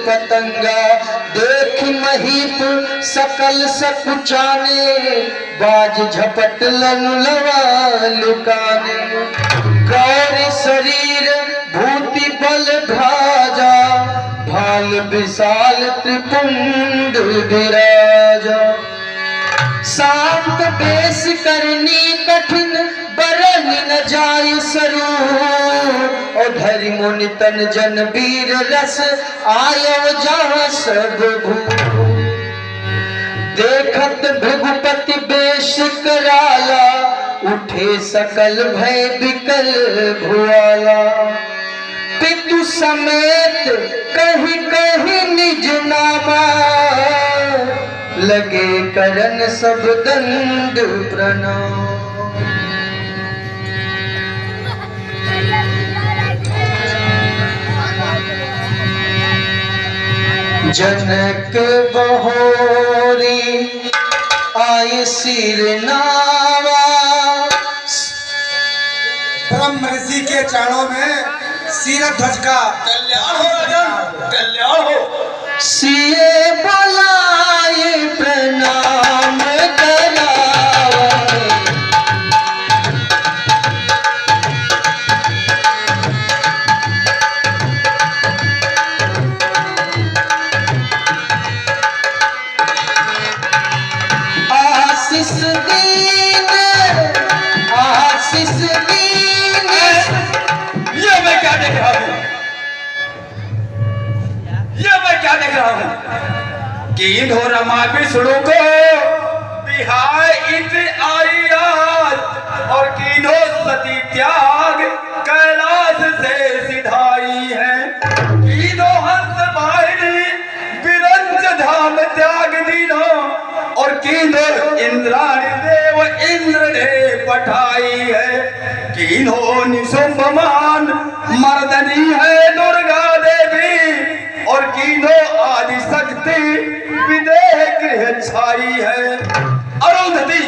पतंगा देख महीप सकल सकुचाने बाज झपट लनुलवा लुकाने गौर शरीर भूति बल भ्राजा भाल विशाल त्रिपुंड विराजा शांत बेस करनी कठिन बरन न जाय सरू और धरि मुनि तन जन वीर रस आयो जहाँ सब भू देखत भृगुपति बेश कराला उठे सकल भय विकल भुआला पितु समेत कहीं कहीं निज नामा लगे करन सब दंड प्रणाम। जनक बहोरी आय सिर नावा ब्रह्म ऋषि के चरणों में सिर ध्वज का कल्याण हो राजन, कल्याण हो। सिए बुलाए प्रणाम करावे आशीष दीन आशीष दीन। ये मैं क्या देख रहा हूँ, ये मैं क्या देख रहा हूँ कि इन्हों रमा विष्णु को बिहार इत आई आज और किन्हों सती त्याग कैलाश से सिधाई है। किन्हों हंस वाहिनी विरंज धाम त्याग दीनो और किन्हों इंद्राणी देव इंद्र ने पठाई है। किन्हों निशुंभमान मर्दनी है दुर्गा देवी और किन्हों आदि शक्ति विदेह गृह छाई है। अरुंधति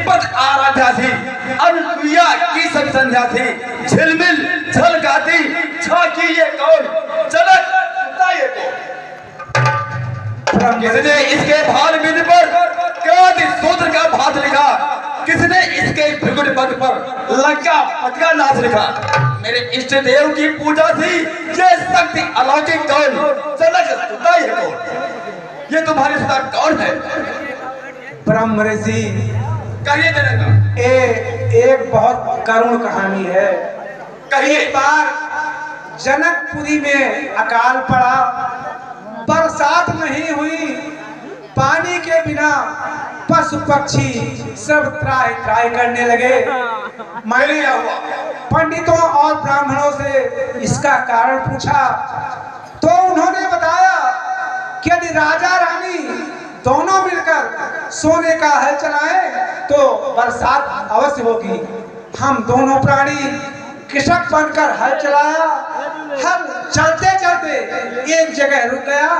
पद आराध्या थी, अनुसुईया की सब संध्या थी, झिलमिल झलकाती झांकी ये कौन चलक ये कौन। किसने इसके भाल बिंद पर क्रांति सूत्र का भात लिखा, किसने इसके भृगुट पद पर लंका पटका नाच लिखा। मेरे इष्ट देव की पूजा थी, ये शक्ति अलौकिक कौन चलक सुता ये कौन, ये तुम्हारी सुता कौन है। ब्रह्म ऋषि कहिए जनक, एक बहुत करुण कहानी है। कहिए। एक बार जनकपुरी में अकाल पड़ा, बरसात नहीं हुई, पानी के बिना पशु पक्षी सब त्राहि त्राहि करने लगे। मैंने पंडितों और ब्राह्मणों से इसका कारण पूछा तो उन्होंने बताया कि यदि राजा रानी दोनों मिलकर सोने का हल चलाएं तो बरसात अवश्य होगी। हम दोनों प्राणी कृषक बनकर हल चलाया, हल चलते चलते एक जगह रुक गया,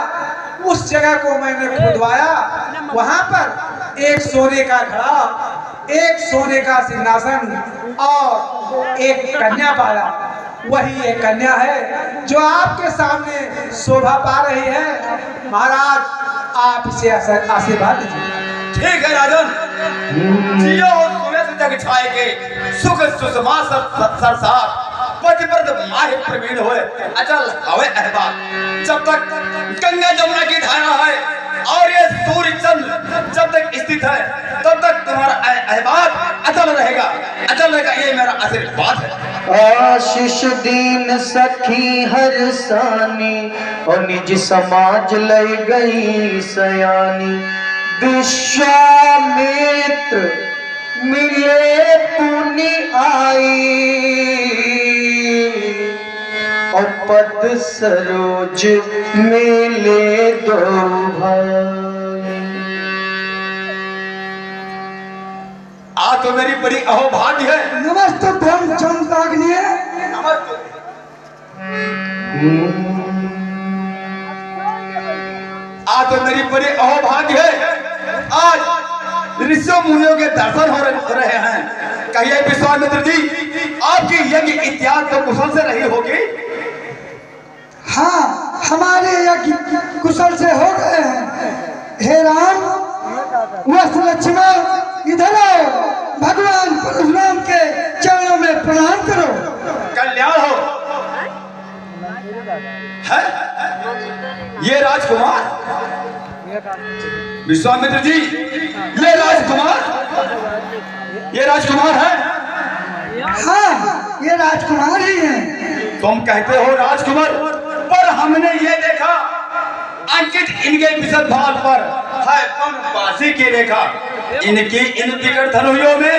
उस जगह को मैंने खुदवाया, वहां पर एक सोने का घड़ा, एक सोने का सिंहासन और एक कन्या पाया। वही एक कन्या है जो आपके सामने शोभा पा रही है। महाराज आप इसे आशीर्वाद दीजिए। ठीक है राजन, जियो सुने से जग छाए के सुख सुषमा सरसार पतिव्रत माहि प्रवीण होए अचल हवे अहबान। जब तक गंगा जमुना की धारा है और ये सूर्य चंद्र जब तक स्थित है तब तक तुम्हारा अहबान अचल रहेगा, अचल रहेगा, ये मेरा आशीर्वाद है। आशीष दीन सखी हर सानी और निज समाज लय गई सयानी। विश्वामित्र मिले पुनि आई और पद सरोज मेले दो भाई। आ तो मेरी बड़ी अहोभाग्य है। नमस्ते ब्रह्मचंद रागनीय। नमस्ते। आ तो मेरी बड़ी अहोभाग्य है, आज ऋषियों मुनियों के दर्शन हो रहे हैं। कहिए विश्वामित्र जी, आपकी यज्ञ इत्यादि तो कुशल से रही होगी। हाँ, हमारे यज्ञ कुशल से हो गए हैं। हे राम, वह लक्ष्मण इधर आओ, भगवान परशुराम के चरणों में प्रणाम करो। कल्याण हो। है ये राजकुमार विश्वामित्र जी, ये राजकुमार है। हाँ, ये राजकुमार ही हैं। तुम कहते हो राजकुमार, पर हमने ये देखा अंकित इनके विशद भाल पर है वनवासी की रेखा। इनकी इन विकट धनुयों में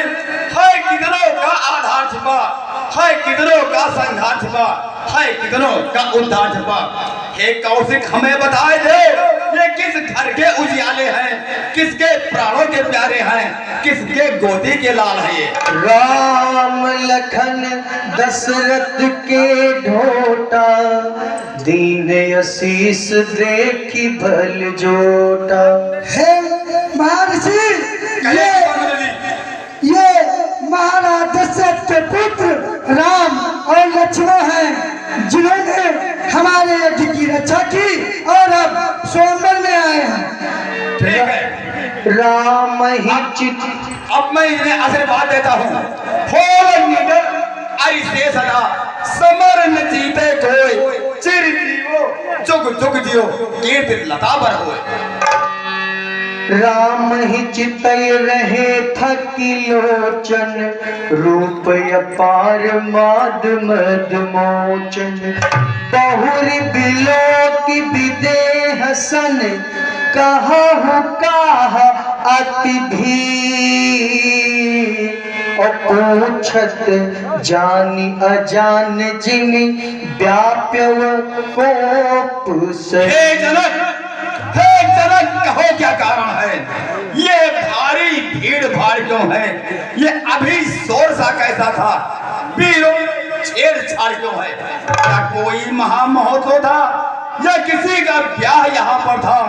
है कितनों का आधार छिपा, है कितनों का संघार छिपा, है कितनों का उद्धार छिपा। हे कौशिक, हमें बताए दे, ये किस घर के उजियाले हैं, किसके प्राणों के प्यारे हैं, किसके गोदी के लाल हैं ये। राम लखन दशरथ के ढोटा, दीन आशीष देखी भल जोटा। हे महर्षि, ये महाराज दशरथ के पुत्र राम और लक्ष्मण हैं, जिन्होंने हमारे यज्ञ की रक्षा की और अब स्वयंवर में आए हैं। ठीक है, राम ही चित। अब मैं इन्हें आशीर्वाद देता हूँ। हो निडर ऐसे सदा समर न जीते कोई, चिर जियो जुग जुग जियो, कीर्ति लता पर होए। राम ही चितय रहे थकी लोचन, रूप अपार माद मद मोचन। बहुरी बिलोक विदेह सन, कहा अति भी। और पूछत जानी अजान जिमि, व्याप्यव कोप से। हे जनक, कहो क्या कारण है, ये भारी भीड़ भाड़ क्यों है, ये अभी शोर सा कैसा था, वीरों छेड़छाड़ क्यों है। क्या कोई महामहोत्सव था या किसी का ब्याह यहाँ पर था,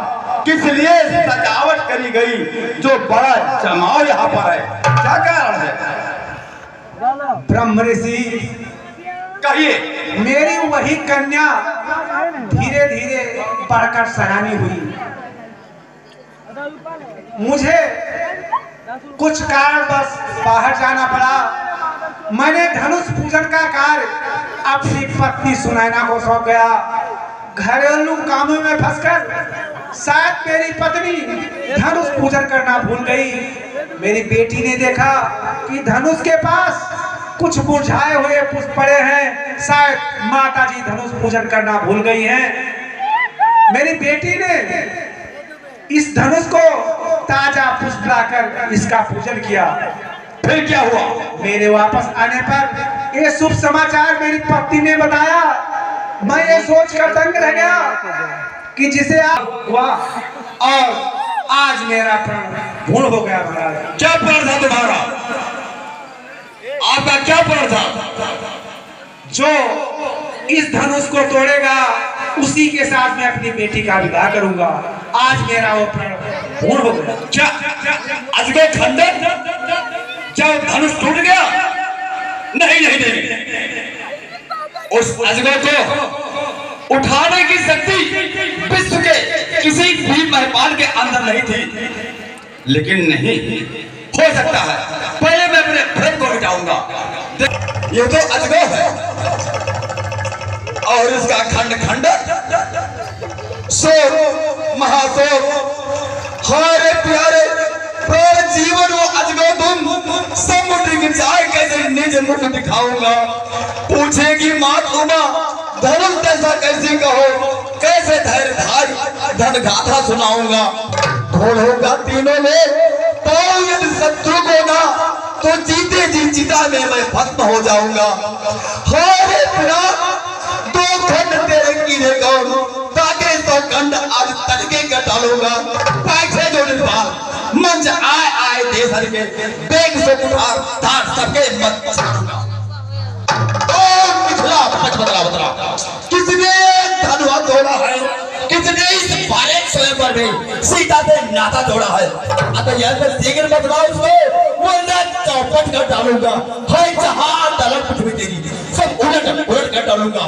किस लिए सजावट करी गई, जो बड़ा जमाव यहाँ पर है, क्या कारण है। ब्रह्म ऋषि, कहिए। मेरी वही कन्या धीरे धीरे बढ़कर सयानी हुई। मुझे कुछ कारण बस बाहर जाना पड़ा। मैंने धनुष पूजन का कार्य अपनी पत्नी सुनैना को सौंप गया। घरेलू कामों में फंसकर शायद मेरी पत्नी धनुष पूजन करना भूल गई। मेरी बेटी ने देखा कि धनुष के पास कुछ मुरझाए हुए पुष्प पड़े हैं, शायद माता जी धनुष पूजन करना भूल गई हैं। मेरी बेटी ने इस धनुष को ताजा पुष्प लाकर इसका पूजन किया। फिर क्या हुआ। मेरे वापस आने पर ये शुभ समाचार मेरी पत्नी ने बताया। मैं ये सोचकर दंग रह गया कि जिसे आप हुआ, और आज मेरा प्राण भूल हो गया। महाराज, क्या प्रण था तुम्हारा, आपका क्या प्रण था। जो इस धनुष को तोड़ेगा उसी के साथ मैं अपनी बेटी का विवाह करूंगा। आज मेरा वो प्रण पूर्ण हो गया। क्या अजगर खंडन, क्या धनुष टूट गया। नहीं नहीं नहीं, उस अजगर को उठाने की शक्ति विश्व के किसी भी मेहमान के अंदर नहीं थी। लेकिन नहीं हो सकता है, पहले मैं अपने भ्रम को मिटाऊंगा। ये तो अजगर है और इसका खंड खंड शोक महाशोक। हमारे प्यारे पर जीवन वो अजगर तुम सब मुट्ठी जाए कैसे निज मुख दिखाऊंगा। पूछेगी मात उमा धर्म कैसा कैसे कहो, कैसे धैर्य धारी धन गाथा सुनाऊंगा। ढोल होगा तीनों में पाऊं यदि शत्रु को ना, तो जीते जी चिता में मैं भस्म हो जाऊंगा। हरे पिता दो खंड तेरे कीड़े गौर, ताके तो खंड आज तड़के का डालूंगा। पैसे जो निर्वाह मंच आए आए दे सर के बेग से उठार धार सबके मत छोड़ूंगा। पिछला पच बदला किसने धनुआ तोड़ा है, किसने इस बारे स्वयं पर भी सीता से नाता जोड़ा है। अतः यह पर शीघ्र बदलाव उसको वरना चौपट कर डालूंगा। है जहां तलक पृथ्वी तेरी सब उलट उलट कर डालूंगा।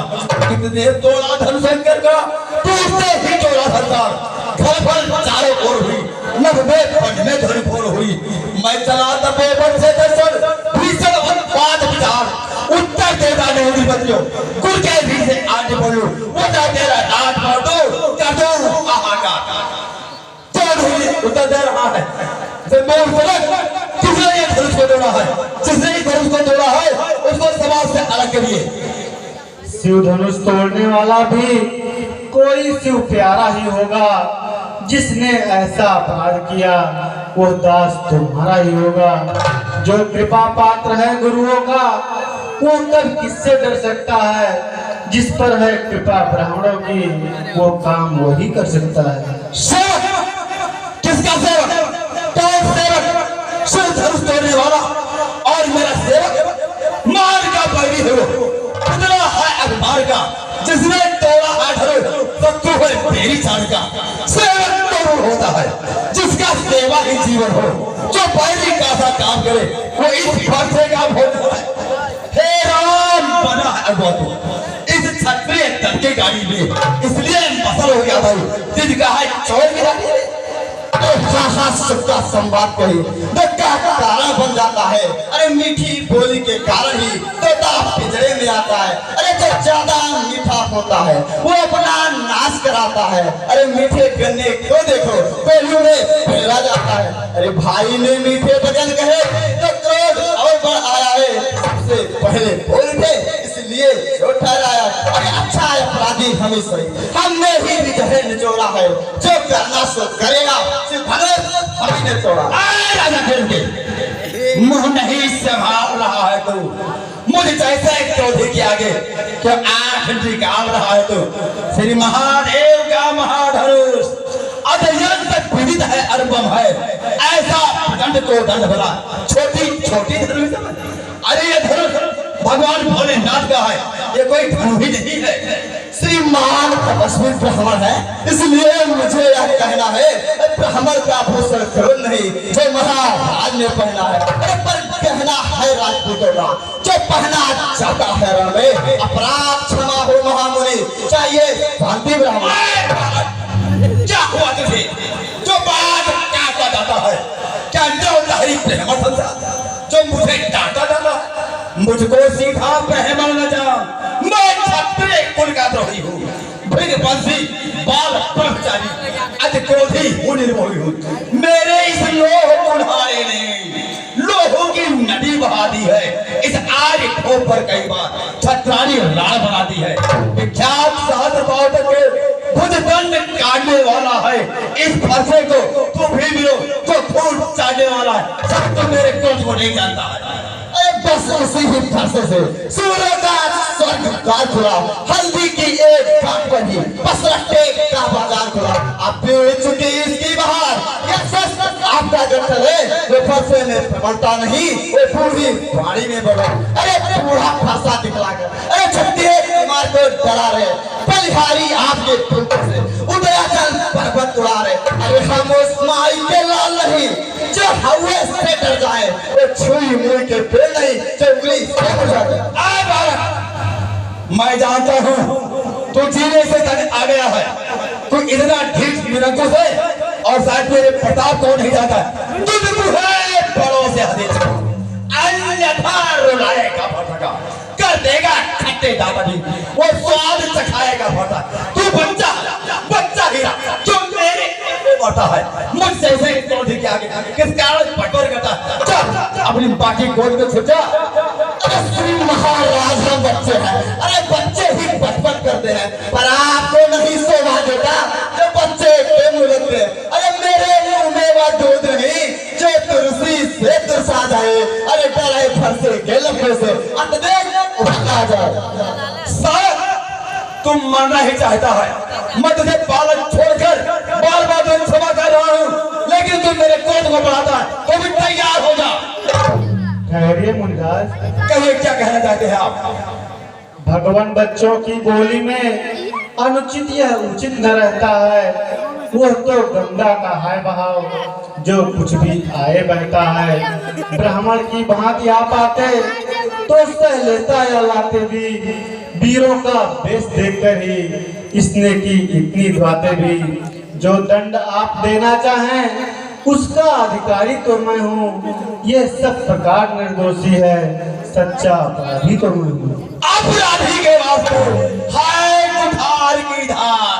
कितने तोड़ा धनशंकर का टूटते ही तोड़ा धनदार, घर पर चारों ओर हुई, नभ में पग में धन फोड़ हुई। मैं चला तपोवन से दर्शन, भीषण उत्पात विचार, उत्तर देता नहीं बतियो, गुर के भी से आज बोलो, बता तेरा रात बाटो, कर दो हाहाकार। चल हुई उत्तर दे रहा है, जब मैं किसने ये धनुष को तोड़ा है, जिसने ये धनुष को तोड़ा है, उसको समाज से अलग करिए। शिव धनुष तोड़ने वाला भी कोई शिव प्यारा ही होगा। जिसने ऐसा अपराध किया वो दास तुम्हारा ही होगा। जो कृपा पात्र है गुरुओं का वो कब किससे डर सकता है। जिस पर है कृपा ब्राह्मणों की वो काम वही कर सकता है। सेवक किसका सेवक? कौन सेवक? शिव धनुष तोड़ने वाला और मेरा सेवक मार का बैरी है वो, इतना है अभिमान का, जिसने तोड़ा है धनुष तो तू है मेरी चाण का। सेवक तो वो होता है जिसका सेवा ही जीवन हो, जो बैरी का सा काम करे वो इस भरसे का भोग है। हे राम बना है बहुत इस क्षत्रिय तन के गाड़ी में, इसलिए मसल हो गया भाई, जिसका है चोर की गाड़ी में सबका संवाद कही का कारण बन जाता है। अरे मीठी बोली के कारण ही तोता पिंजरे में आता है। अरे जो ज्यादा मीठा होता है वो अपना नाश कराता है। अरे मीठे गन्ने को देखो पहलू में फैला जाता है। अरे भाई ने मीठे वचन कहे तो क्रोध और बढ़ आया है। सबसे पहले बोलते इसलिए ठहराया। अरे अच्छा है अपराधी हमें सही, हमने ही विजय निचोड़ा है, जो करना सो करेगा, हमने तोड़ा। मुंह नहीं संभाल रहा है तू, मुझे जैसे क्रोधी के आगे क्यों आंख निकाल रहा है तू। श्री महादेव का महाधनुष अत्यंत पीड़ित है, अरबम है, ऐसा दंड को दंड भला छोटी छोटी धनुष। अरे ये धनुष भगवान भोलेनाथ का है, ये कोई धनुष ही नहीं है। श्रीमान तपस्वी ब्राह्मण है, इसलिए मुझे यह कहना है ब्राह्मण का भूषण करो नहीं जो महाराज ने पहना है। पर कहना है राजपूतों का जो पहना जाता है रण में। अपराध क्षमा हो महामुनि, चाहिए शांति ब्राह्मण। क्या हुआ तुझे जो बात काटा जाता है? क्या जो लहरी ब्राह्मण समझा जो मुझे डांटा जाता है? मुझको सीधा ब्राह्मण न जान, मैं क्षत्रिय कुल का द्रोही हूँ, भृगवंशी बाल ब्रह्मचारी, अति क्रोधी हूँ, निर्मोही हूँ। मेरे इस लोह कुल्हाड़े ने लोहों की नदी बहा दी है। इस आर्य खोप पर कई बार छत्रानी राण बना दी है। विख्यात सहस्त्र के भुजदंड काटने वाला है। इस फरसे को तू भी मिलो जो फूट चाटने वाला है, सब तो मेरे क्रोध को नहीं जानता है। बस उसी ही फरसे से सूर्य का स्वर्ग द्वार खुला, हल्दी की एक घाट बनी, बस रट्टे का बाजार खुला। अब बेच चुकी इसकी बहार, यह सच आपका जंगल है, वो फरसे में प्रबलता नहीं, वो पूरी वाणी में बढ़ो। अरे बूढ़ा फरसा दिखला कर, अरे छत्तीस कुमार को डरा रहे, बलिहारी आपके पुत्र से उदयाचल पर्वत उड़ा रहे। अरे हम उस माई के लाल नहीं जो हवे से डर जाए, वो छुई मुई के पेड़ नहीं जो उंगली से उड़ जाए। मैं जानता हूँ तू जीने से आ गया है, तू इतना ढीठ निरंकुश है और शायद मेरे प्रताप को नहीं जाता। तू है बड़ों से हदेश अन्यथा रुलाएगा फटका, कर देगा खट्टे दादाजी, वो स्वाद चखाएगा फटा। तू बच्चा बच्चा हीरा जो मेरे होता है, मुझसे से क्रोधी के आगे किस कारण पटोर करता है? अपनी बाकी गोद में छुटा। अरे श्री महाराज हम बच्चे हैं, अरे बच्चे ही बचपन करते हैं, पर आपको नहीं शोभा देता जो बच्चे के मुंह लगते। अरे मेरे मुंह में वह दूध नहीं जो तुलसी से तुरसा जाए। अरे डरे फरसे के लफड़े से अतदेव उठा जाए। तुम मरना ही चाहता है, मैं तुझे पालन छोड़कर बार बार तुझे क्षमा कर रहा हूँ, लेकिन तुम मेरे क्रोध को बढ़ाता है तो भी तैयार हो जा। ठहरिए मुनिराज, कहिए क्या कहना चाहते हैं आप? भगवान बच्चों की बोली में अनुचित या उचित न रहता है। वो तो गंगा का है बहाव जो कुछ भी आए बहता है। ब्राह्मण की भांति आप आते तो सह लेता या लाते भी, वीरों का वेश देखकर ही इसने की इतनी बातें भी। जो दंड आप देना चाहें उसका अधिकारी तो मैं हूँ। ये सब प्रकार निर्दोषी है, सच्चा अपराधी तो मैं हूँ। अपराधी के वास्ते हाय कुठार की धार।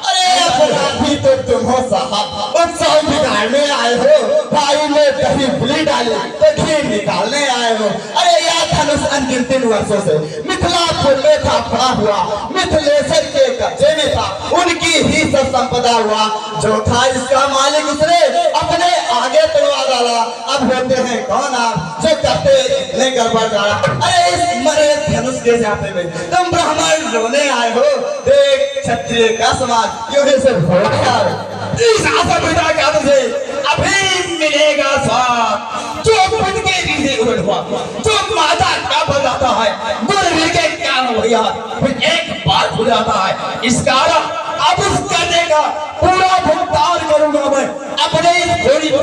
अरे अपराधी तो तुम हो साहब, उत्सव बिगाड़ने आए हो। भाई ने दही बुली डाली तो घी निकालने आए हो। अरे यह धनुष अनगिनत 3 वर्षों से मिथिलापुर में था पड़ा हुआ, मिथिलेश्वर के कब्जे में था, उनकी ही सब संपदा हुआ। जो था इसका मालिक उसने अपने आगे तुड़वा डाला। अब होते हैं कौन आप जो करते इतने गड़बड़ डाला। अरे इस मरे धनुष के जाते में तुम ब्राह्मण रोने आए हो। देख क्षत्रिय का समाज क्यों से इस आशा पिता के हाथ से अभी मिलेगा स्वाद। जो खुद के रीते उड़ हुआ, जो माता का बजाता है, गुरु के कान भैया फिर एक बार भूल जाता है। इस कारण अब उस करने का पूरा भुगतान करूंगा मैं अपने इस घोड़ी को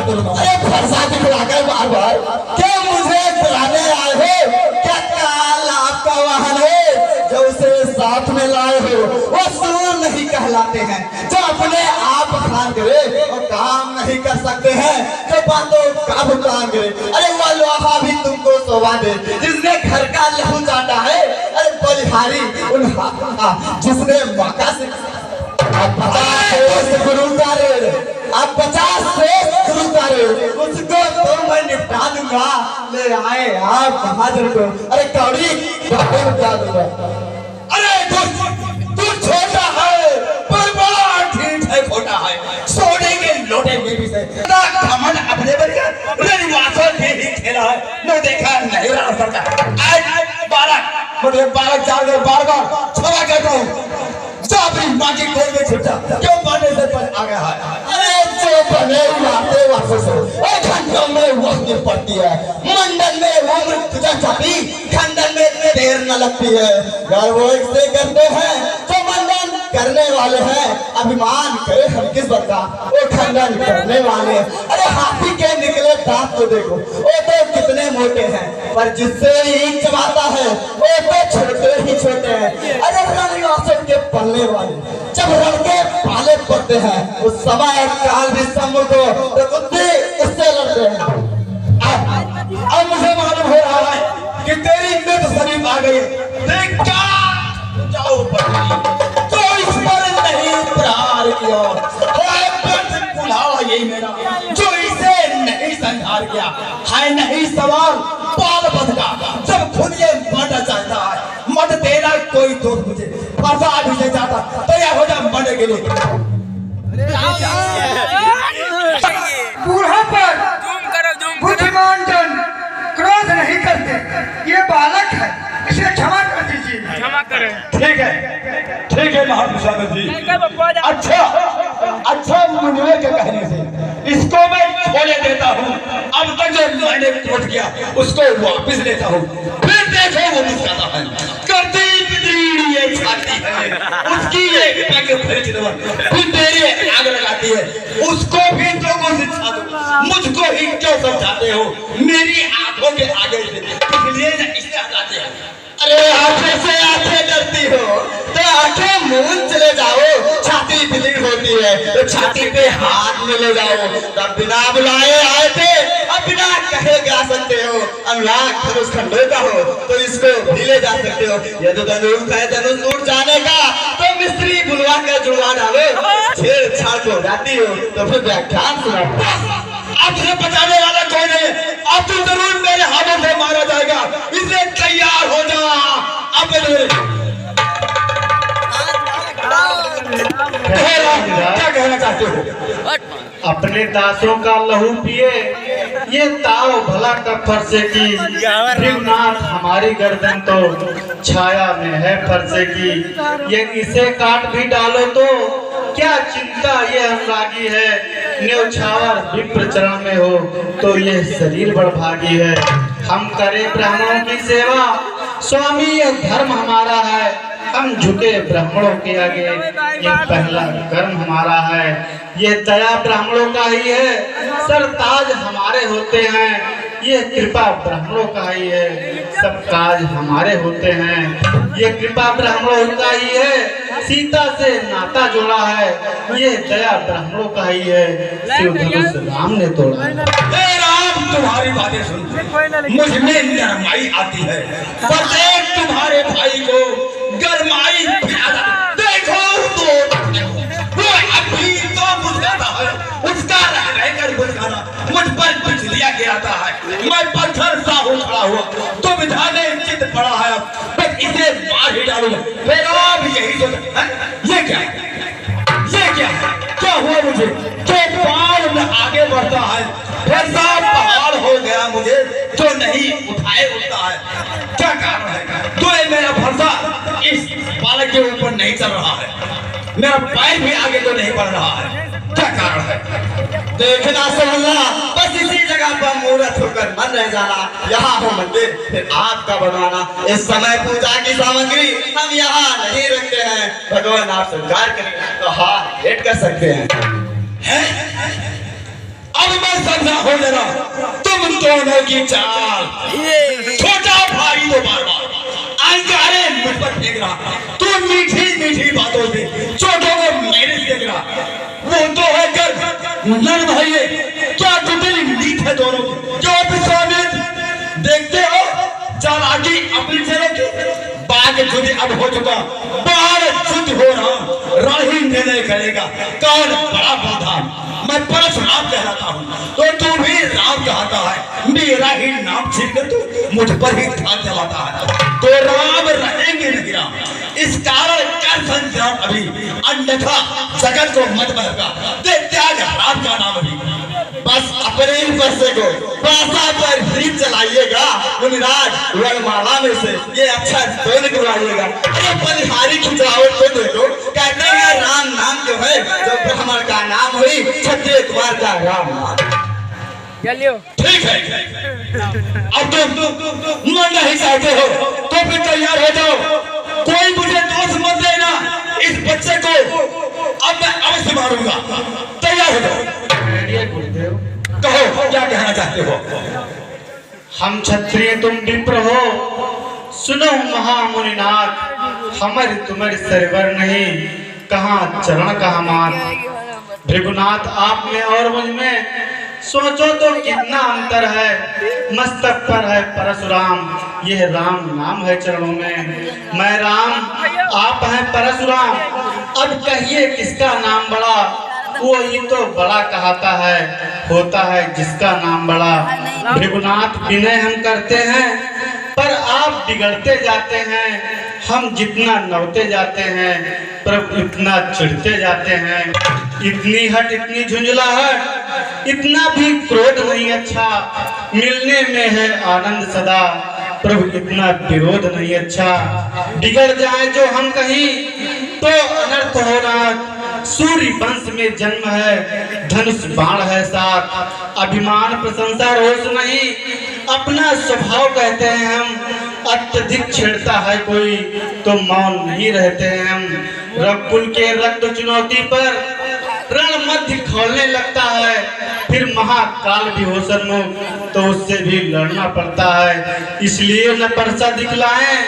करूंगा। अरे फरसा दिखलाकर बार बार क्या मुझे बुलाने आए हो? क्या काल आपका वाहन है जो उसे साथ में लाए हो? वो सूर नहीं कहलाते हैं जो अपने आप खान करे और काम नहीं कर सकते हैं जो बातों का भुगतान करे। अरे वो लोहा भी तुमको शोभा दे जिसने घर का लहू चाटा है। अरे बलिहारी उन जिसने मौका से अब 50 गुरु कार्य, अब 50 गुरु कार्य उसको तो मैं निपटा दूंगा। ले आए आप बहादुर को, अरे कौड़ी बातें निपटा दूंगा। अरे तू छोटा है पर बड़ा ठीक है, खोटा है सोने के लोटे में भी से घमंड अपने बढ़िया रनिवासन भी ही खेला है। न देखा नहीं रहा सरकार। आज बालक मतलब बालक 4 बार क्षमा करता हूँ। जो अपनी माँ की गोद में छिपटा क्यों बनने से पर आ गया है। अरे जो बने मारते वर्षों से घंटों में वक्त पड़ती है, मंडल में उम्र गुजर जाती, खंडन में इतने देर न लगती है। घर वो इससे करते हैं जो मंडन करने वाले हैं। अभिमान करे हम किस बात का, वो खंडन करने वाले। अरे हाथी के निकले दांत तो देखो, वो तो कितने मोटे हैं, पर जिससे ईंट चबाता है वो तो छोटे ही छोटे हैं। अरे रनिवासन के पलने वाले जब रण के पाले पड़ते हैं उस समय काल भी सम्मुख को तो कुत्ते उससे लड़ते हैं। अब मुझे मालूम हो रहा है कि तेरी मृत समीप आ गई। देख जाओ तो इस पर नहीं प्रहार किया, यही मेरा जो इसे नहीं संहार किया है। नहीं सवाल बाल बध का जब खुद ये मरना चाहता है, मर देना कोई दोस्त मुझे फंसा भी चाहता तैयार हो जा मरने के लिए। बूढ़ा पर बुद्धिमान जन क्रोध नहीं करते। ये बालक है, इसे क्षमा कर दीजिए। क्षमा करें। ठीक है महापुरुषानंद जी। अच्छा मुनिवे के कहने से इसको मैं छोड़े देता हूँ। अब तक जो मैंने कोट किया उसको वापस लेता हूँ। फिर देखो वो मुस्कुराता है, करती ये छाती है उसकी एक पग फिर तेरे आग लगाती है, उसको भी तो को शिक्षा दो। मुझको ही क्यों समझाते हो? मेरी आंखों के आगे से इसलिए इसे हटाते हैं। अरे आंखें से आंखें डरती हो तो आंखें मूंद चले जाओ। छाती बिलीन होती है तो छाती पे हाथ में ले जाओ। तब बिना बुलाए आए थे, अब बिना कहे गा सकते हो। अनुराग धनुष खंडों का हो तो इसको भी ले जा सकते हो। ये तो धनुष है, धनुष टूट जाने का तो मिस्त्री बुलवा कर जुड़वा डालो। छेड़छाड़ हो जाती हो तो फिर व्याख्यान सुनाओ। अब तुझे बचाने वाला कोई नहीं, अब तू जरूर मेरे हाथों से मारा जाएगा, इसलिए तैयार हो जा। अब क्या कहना चाहते हो? अपने दासों का लहू पिए ये ताव भला कब फरसे की। भृगुनाथ हमारी गर्दन तो छाया में है फरसे की। ये इसे काट भी डालो तो क्या चिंता ये अनुरागी है। न्यौछावर विप्र चरण में हो तो ये शरीर बड़भागी है। हम करें ब्राह्मणों की सेवा, स्वामी ये धर्म हमारा है। हम झुके ब्राह्मणों के आगे, ये पहला कर्म हमारा है। ये दया ब्राह्मणों का ही है, सरताज हमारे होते हैं। ये कृपा ब्राह्मणों का ही है, सब काज हमारे होते हैं। ये कृपा ब्राह्मणों का ही है, सीता से नाता जोड़ा है। ये दया ब्राह्मणों का ही है, शिव धनुष राम ने तोड़ा है। हे राम, तुम्हारी बातें सुन मुझ में नरमाई आती है। प्रत्येक तुम्हारे भाई को गरमाई देखो तो वो अभी तो मुस्कुराता है, उसका रह रहकर मुस्कुराना मुझ पर बिजलियां गिराता है। मैं पत्थर सा हो खड़ा हुआ तो विधाने चित पड़ा है, बस इसे मार ही डालूंगा। फिर आप यही सोच, ये क्या है? ये क्या है? क्या हुआ मुझे? जो पार में आगे बढ़ता है ऐसा पहाड़ हो गया मुझे जो नहीं उठाए उठता है। क्या कारण है? तो ये मेरा भरोसा इस बालक के ऊपर नहीं चल रहा है, मेरा पैर भी आगे तो नहीं बढ़ रहा है। क्या कारण है? देखना समझना, बस इसी जगह पर मूर्त होकर मन रह जाना। यहाँ हो मंदिर, फिर आपका बनवाना। इस समय पूजा की सामग्री हम यहाँ नहीं रखते हैं। भगवान आप स्वीकार करें तो हाँ भेंट कर सकते हैं। अब मैं समझा हो जरा तुम दोनों की चाल। छोटा भाई तो बार बार अंगारे मुझ पर फेंक रहा, तू मीठी मीठी बातों से छोटों को मेरे से देख रहा। वो तो है कर नर भाई, क्या टुटली नीत है दोनों की। जो विश्वामित्र देखते हो चालाकी अपनी चलो की बाग युद्ध अब हो चुका, बाहर युद्ध हो रहा, राही निर्णय करेगा कौन बड़ा बलधाम। मैं परशुराम कहलाता हूँ तो तू भी राम कहता है। मेरा ही नाम छीन कर तू मुझ पर ही ध्यान जलाता है, तो राम रहेंगे नहीं राम। इस कारण कर संग्राम अभी, अन्यथा जगत को मत बहका दे त्याग राम का नाम अभी। बस अपने ही बरसे को पासा पर ही चलाइएगा। मुनिराज वरमाला में से ये अच्छा दोन करवाइएगा। अरे बलिहारी की खिंचावट को देखो, कहते हैं राम नाम जो है जो ब्राह्मण का नाम हुई, क्षत्रिय कुमार का राम नाम। ठीक है, अब तुम मन नहीं चाहते हो तो फिर तैयार हो जाओ। कोई मुझे दोष मत देना, इस बच्चे को अब मैं अवश्य मारूंगा। तैयार हो जाओ। कहो क्या कहना चाहते हो? हम क्षत्रिय तुम विप्र हो, सुनो महामुनिनाथ, हमारी तुम्हारी सरवर नहीं, कहाँ चरण कहाँ मात। भृगुनाथ आप में और मुझ में सोचो तो कितना अंतर है। मस्तक पर है परशुराम, यह राम नाम है चरणों में। मैं राम, आप हैं परशुराम, अब कहिए किसका नाम बड़ा। वो ही तो बड़ा कहता है, होता है जिसका नाम बड़ा। भृगुनाथ विनय हम करते हैं पर आप बिगड़ते जाते हैं। हम जितना नौते जाते हैं प्रभु इतना चिढ़ते जाते हैं। इतनी हट, इतनी झुंझलाहट, इतना भी क्रोध नहीं अच्छा। मिलने में है आनंद सदा, प्रभु इतना विरोध नहीं अच्छा। बिगड़ जाए जो हम कहीं तो अनर्थ होना। सूर्य वंश में जन्म है, धनुष बाण है साथ। अभिमान प्रशंसा रोष नहीं, अपना स्वभाव कहते हैं हम। अत्यधिक छेड़ता है कोई तो मौन नहीं रहते हैं हम। रघुकुल के रक्त चुनौती पर रण मध्य खोलने लगता है। फिर महाकाल भी हो सन्मुख तो उससे भी लड़ना पड़ता है। इसलिए न परसा दिखलाएं,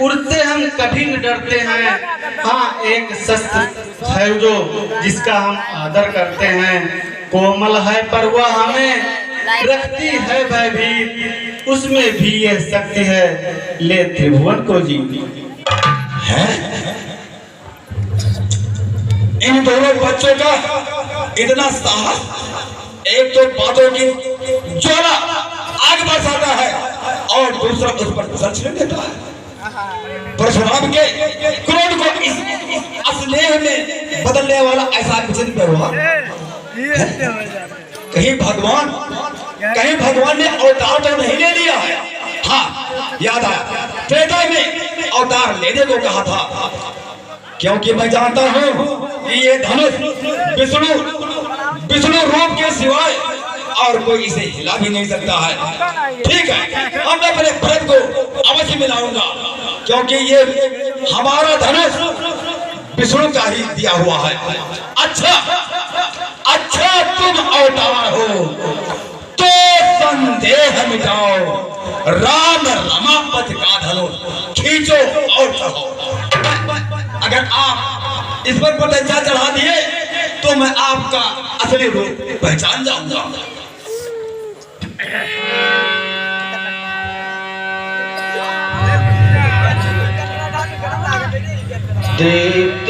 उड़ते हम कभी न डरते हैं। हाँ, एक शस्त्र है जो जिसका हम आदर करते हैं। कोमल है पर वह हमें रखती है भयभीत, उसमें भी यह शक्ति है ले त्रिभुवन को जीत है। इन दोनों बच्चों का इतना साहस, एक तो बातों की ज्वाला आग बरसाता है और दूसरा उस पर सर्च देता है। परशुराम के क्रोध को इस स्नेह में बदलने वाला ऐसा विचित्र व्यवहार। कहीं भगवान ने अवतार तो नहीं ले लिया है। हाँ, याद आया, त्रेता में अवतार लेने को कहा था, क्योंकि मैं जानता हूँ कि ये धनुष विष्णु रूप के सिवाय और कोई इसे हिला भी नहीं सकता है। ठीक है, अब मैं अपने भरत को अवश्य मिलाऊंगा, क्योंकि ये हमारा धनुष विष्णु का ही दिया हुआ है। अच्छा तुम अवतार हो तो संदेह मिटाओ, राम रमापति का धनो खींचो और चढ़ो। अगर आप इस पर पतंजा चढ़ा दिए तो मैं आपका असली रूप पहचान जाऊंगा। देत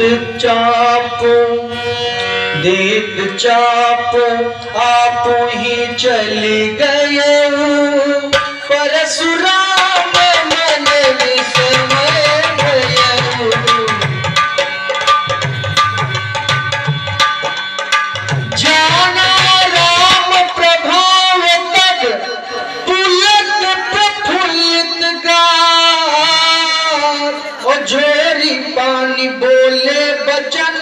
चाप आप ही चले गए, परशुराम मन विस्मय भयउ। जाना राम प्रभाव तब पुलक प्रफुल्लित गार, और झोरी पानी बोले बचन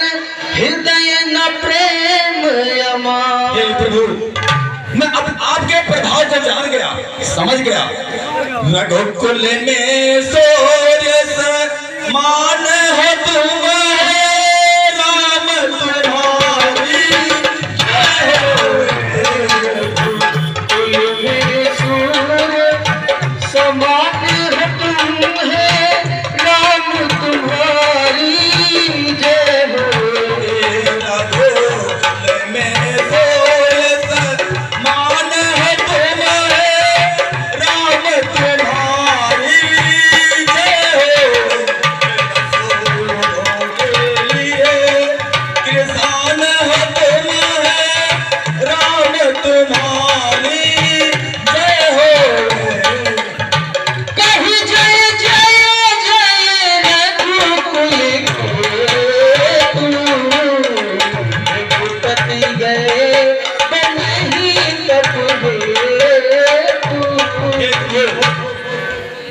हृदय न प्रेम अमार। हे प्रभु, मैं अब आपके प्रभाव को जान गया, समझ गया। रघुकुल में सूर्य समान हो तुम, राम तुम्हारी जय हो। रघुकुल में सूर्य समान हो तुम है, राम तुम्हारी जय हो।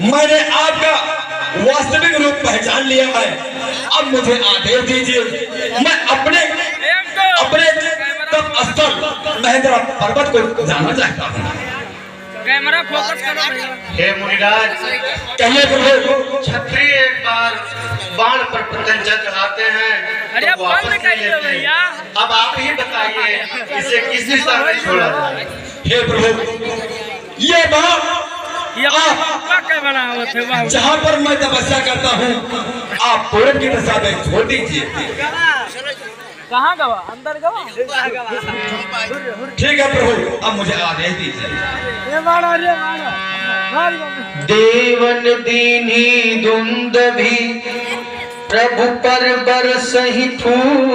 मैंने आपका वास्तविक रूप पहचान लिया है। अब मुझे आदेश दीजिए, मैं अपने तप स्थल महेंद्र पर्वत को जाना चाहता हूँ। कैमरा फोकस करो भैया। हे मुनिराज, कहिए प्रभु। क्षत्रिय एक बार बाण पर पतंजा चढ़ाते हैं अरे तो वापस नहीं निकालिए लेते। भैया। अब आप ही बताइए इसे किस दिशा में छोड़ा जाए। हे प्रभु, ये बात ये क्या बना हुआ थे बाबू? जहाँ पर मैं तपस्या करता हूँ, आप पूरब की दिशा में छोड़ दीजिए। कहाँ गवा? अंदर गवा? ठीक है प्रभु, अब मुझे आदेश दीजिए। ये मारो, ये मारो। देवन दीनी दुंद भी प्रभु पर बरसहि फूल।